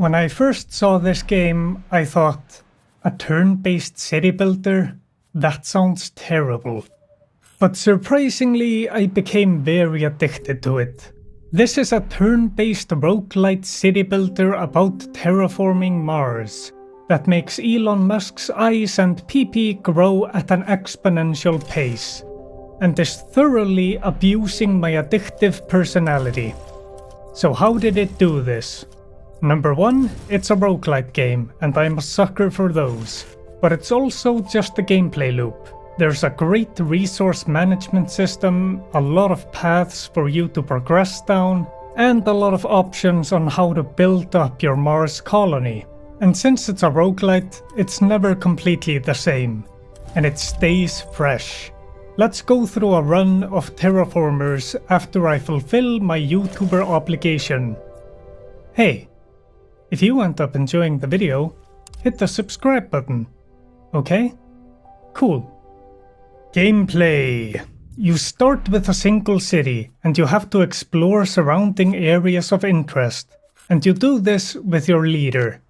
When I first saw this game, I thought, a turn-based city builder? That sounds terrible. But surprisingly, I became very addicted to it. This is a turn-based roguelite city builder about terraforming Mars that makes Elon Musk's eyes and pee-pee grow at an exponential pace, and is thoroughly abusing my addictive personality. So how did it do this? Number 1, it's a roguelite game, and I'm a sucker for those. But it's also just a gameplay loop. There's a great resource management system, a lot of paths for you to progress down, and a lot of options on how to build up your Mars colony. And since it's a roguelite, it's never completely the same, and it stays fresh. Let's go through a run of Terraformers after I fulfill my YouTuber obligation. Hey, if you end up enjoying the video, hit the subscribe button, okay? Cool. Gameplay. You start with a single city, and you have to explore surrounding areas of interest, and you do this with your leader.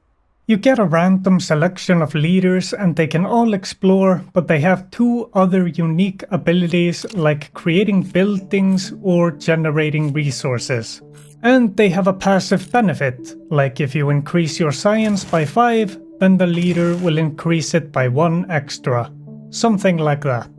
You get a random selection of leaders and they can all explore, but they have 2 other unique abilities like creating buildings or generating resources. And they have a passive benefit, like if you increase your science by 5, then the leader will increase it by 1 extra. Something like that.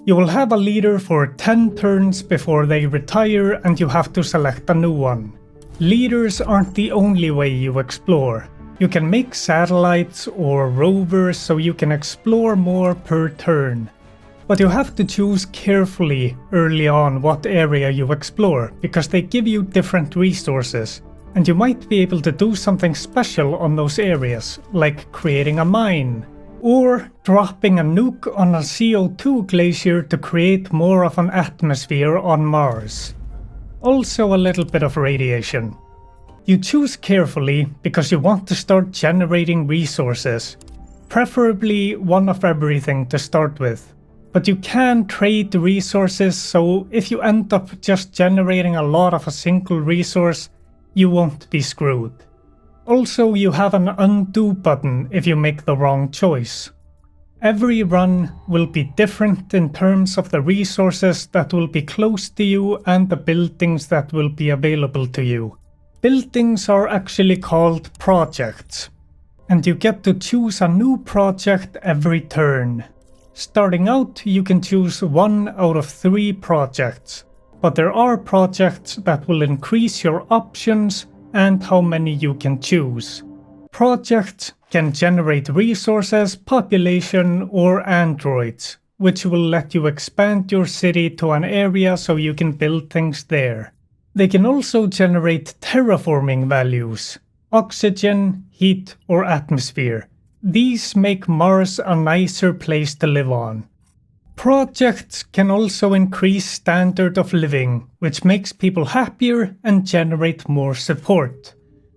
You will have a leader for 10 turns before they retire and you have to select a new one. Leaders aren't the only way you explore. You can make satellites or rovers so you can explore more per turn. But you have to choose carefully early on what area you explore, because they give you different resources, and you might be able to do something special on those areas, like creating a mine, or dropping a nuke on a CO2 glacier to create more of an atmosphere on Mars. Also a little bit of radiation. You choose carefully because you want to start generating resources, preferably one of everything to start with. But you can trade the resources, so if you end up just generating a lot of a single resource, you won't be screwed. Also, you have an undo button if you make the wrong choice. Every run will be different in terms of the resources that will be close to you and the buildings that will be available to you. Buildings are actually called projects, and you get to choose a new project every turn. Starting out, you can choose 1 out of 3 projects, but there are projects that will increase your options and how many you can choose. Projects can generate resources, population, or androids, which will let you expand your city to an area so you can build things there. They can also generate terraforming values, oxygen, heat, or atmosphere. These make Mars a nicer place to live on. Projects can also increase standard of living, which makes people happier and generate more support.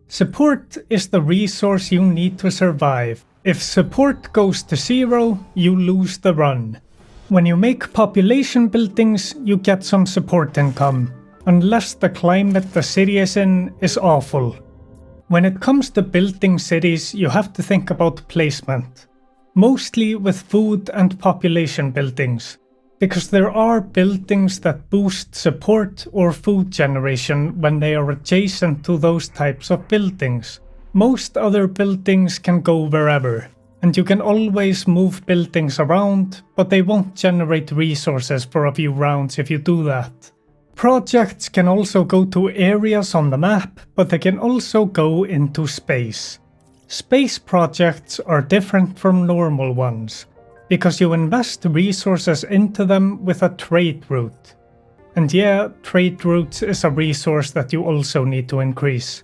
Support is the resource you need to survive. If support goes to 0, you lose the run. When you make population buildings, you get some support income, unless the climate the city is in is awful. When it comes to building cities, you have to think about placement. Mostly with food and population buildings, because there are buildings that boost support or food generation when they are adjacent to those types of buildings. Most other buildings can go wherever, and you can always move buildings around, but they won't generate resources for a few rounds if you do that. Projects can also go to areas on the map, but they can also go into space. Space projects are different from normal ones, because you invest resources into them with a trade route. And yeah, trade routes is a resource that you also need to increase.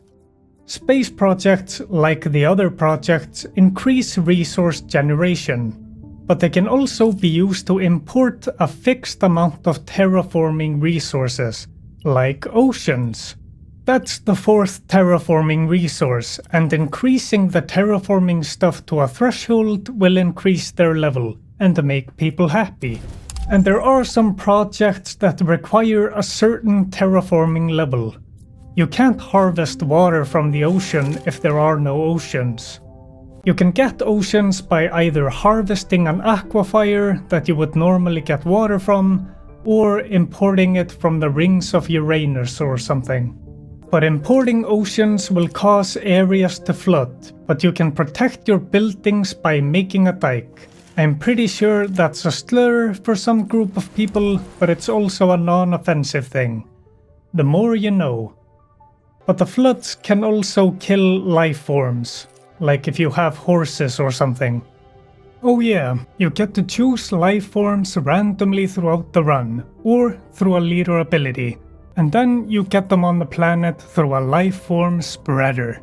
Space projects, like the other projects, increase resource generation, but they can also be used to import a fixed amount of terraforming resources, like oceans. That's the 4th terraforming resource, and increasing the terraforming stuff to a threshold will increase their level and make people happy. And there are some projects that require a certain terraforming level. You can't harvest water from the ocean if there are no oceans. You can get oceans by either harvesting an aquifer that you would normally get water from, or importing it from the rings of Uranus or something. But importing oceans will cause areas to flood, but you can protect your buildings by making a dike. I'm pretty sure that's a slur for some group of people, but it's also a non-offensive thing. The more you know. But the floods can also kill life forms, like if you have horses or something. Oh yeah, you get to choose life forms randomly throughout the run, or through a leader ability, and then you get them on the planet through a life form spreader.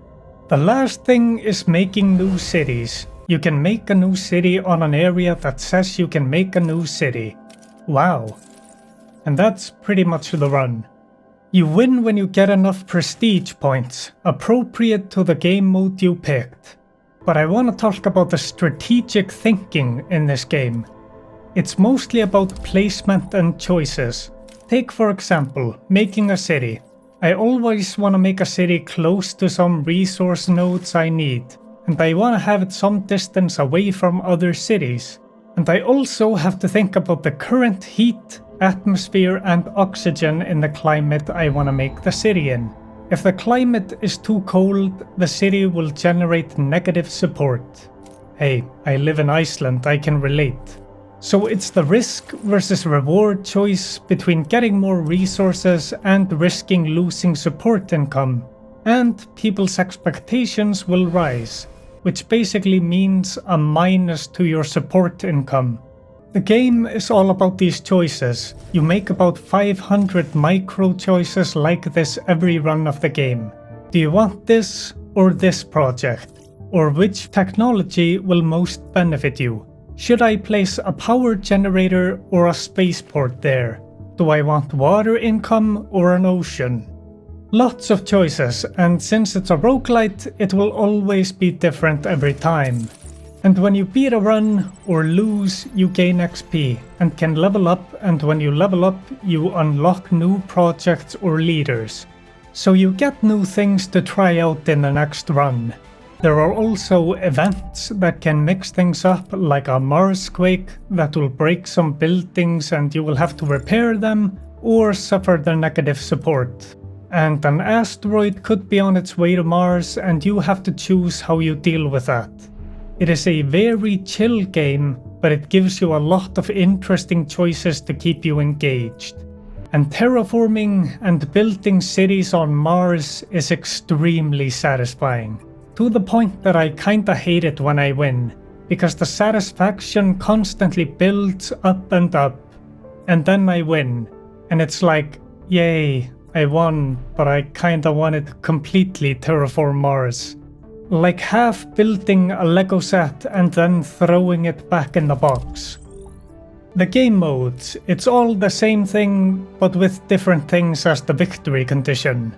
The last thing is making new cities. You can make a new city on an area that says you can make a new city. Wow. And that's pretty much the run. You win when you get enough prestige points, appropriate to the game mode you picked. But I want to talk about the strategic thinking in this game. It's mostly about placement and choices. Take for example, making a city. I always want to make a city close to some resource nodes I need, and I want to have it some distance away from other cities. And I also have to think about the current heat, atmosphere and oxygen in the climate I want to make the city in. If the climate is too cold, the city will generate negative support. Hey, I live in Iceland, I can relate. So it's the risk versus reward choice between getting more resources and risking losing support income. And people's expectations will rise, which basically means a minus to your support income. The game is all about these choices. You make about 500 micro choices like this every run of the game. Do you want this or this project? Or which technology will most benefit you? Should I place a power generator or a spaceport there? Do I want water income or an ocean? Lots of choices, and since it's a roguelite, it will always be different every time. And when you beat a run or lose, you gain XP and can level up, and when you level up, you unlock new projects or leaders. So you get new things to try out in the next run. There are also events that can mix things up, like a Marsquake that will break some buildings and you will have to repair them or suffer the negative support. And an asteroid could be on its way to Mars and you have to choose how you deal with that. It is a very chill game, but it gives you a lot of interesting choices to keep you engaged. And terraforming and building cities on Mars is extremely satisfying. To the point that I kinda hate it when I win, because the satisfaction constantly builds up, and then I win, and it's like, yay, I won, but I kinda wanted to completely terraform Mars. Like half building a Lego set and then throwing it back in the box. The game modes, it's all the same thing, but with different things as the victory condition.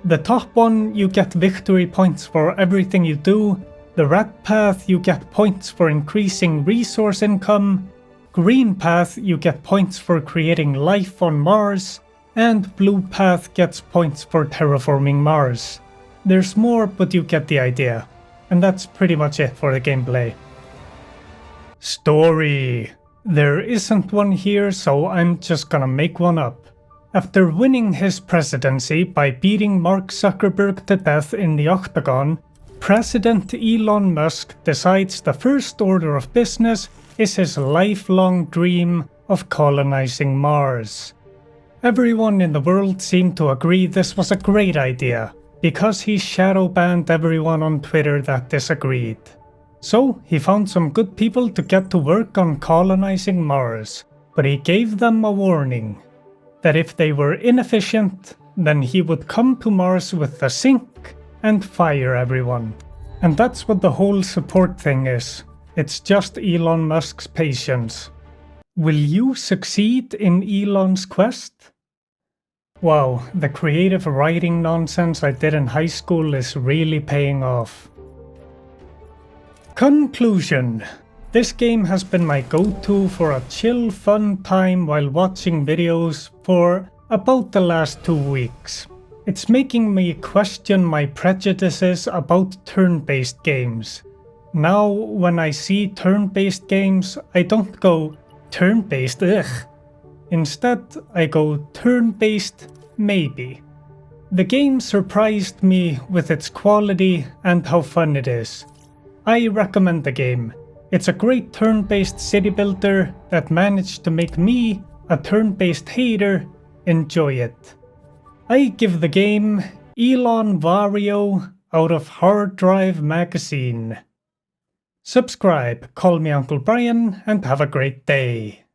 The top one, you get victory points for everything you do. The red path, you get points for increasing resource income. Green path, you get points for creating life on Mars. And blue path gets points for terraforming Mars. There's more, but you get the idea. And that's pretty much it for the gameplay. Story. There isn't one here, so I'm just gonna make one up. After winning his presidency by beating Mark Zuckerberg to death in the Octagon, President Elon Musk decides the first order of business is his lifelong dream of colonizing Mars. Everyone in the world seemed to agree this was a great idea, because he shadow banned everyone on Twitter that disagreed. So he found some good people to get to work on colonizing Mars, but he gave them a warning. That if they were inefficient, then he would come to Mars with the sink and fire everyone. And that's what the whole support thing is. It's just Elon Musk's patience. Will you succeed in Elon's quest? Wow, the creative writing nonsense I did in high school is really paying off. Conclusion. This game has been my go-to for a chill, fun time while watching videos for about the last 2 weeks. It's making me question my prejudices about turn-based games. Now, when I see turn-based games, I don't go, turn-based, ugh. Instead, I go, turn-based, maybe. The game surprised me with its quality and how fun it is. I recommend the game. It's a great turn-based city builder that managed to make me, a turn-based hater, enjoy it. I give the game Elon Vario out of Hard Drive Magazine. Subscribe, call me Uncle Brian, and have a great day.